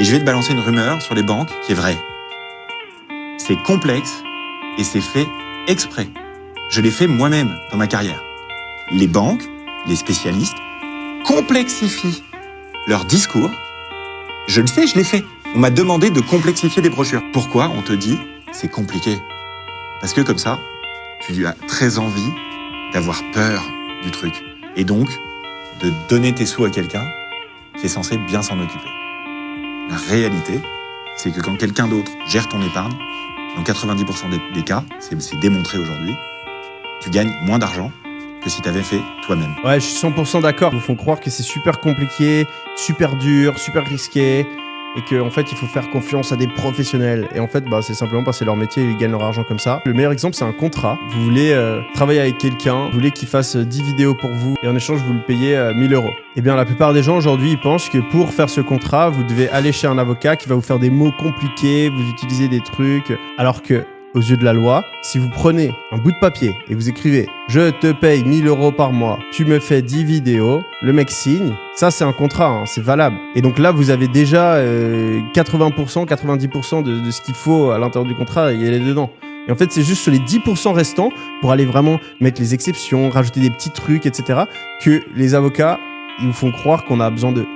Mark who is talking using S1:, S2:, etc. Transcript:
S1: Et je vais te balancer une rumeur sur les banques qui est vraie. C'est complexe et c'est fait exprès. Je l'ai fait moi-même dans ma carrière. Les banques, les spécialistes, complexifient leur discours. Je le sais, je l'ai fait. On m'a demandé de complexifier des brochures. Pourquoi on te dit c'est compliqué? Parce que comme ça, tu as très envie d'avoir peur du truc. Et donc, de donner tes sous à quelqu'un qui est censé bien s'en occuper. La réalité, c'est que quand quelqu'un d'autre gère ton épargne, dans 90% des cas, c'est démontré aujourd'hui, tu gagnes moins d'argent que si tu avais fait toi-même.
S2: Ouais, je suis 100% d'accord. Ils vous font croire que c'est super compliqué, super dur, super risqué et qu'en fait, il faut faire confiance à des professionnels. Et en fait, c'est simplement parce que c'est leur métier et ils gagnent leur argent comme ça. Le meilleur exemple, c'est un contrat. Vous voulez travailler avec quelqu'un, vous voulez qu'il fasse 10 vidéos pour vous et en échange, vous le payez 1000 €. Eh bien, la plupart des gens aujourd'hui, ils pensent que pour faire ce contrat, vous devez aller chez un avocat qui va vous faire des mots compliqués, vous utilisez des trucs, alors que aux yeux de la loi, si vous prenez un bout de papier et vous écrivez « Je te paye 1000 € par mois, tu me fais 10 vidéos », le mec signe, ça c'est un contrat, hein, c'est valable. Et donc là, vous avez déjà 80%, 90% de ce qu'il faut à l'intérieur du contrat, il est dedans. Et en fait, c'est juste sur les 10% restants, pour aller vraiment mettre les exceptions, rajouter des petits trucs, etc., que les avocats, ils vous font croire qu'on a besoin d'eux.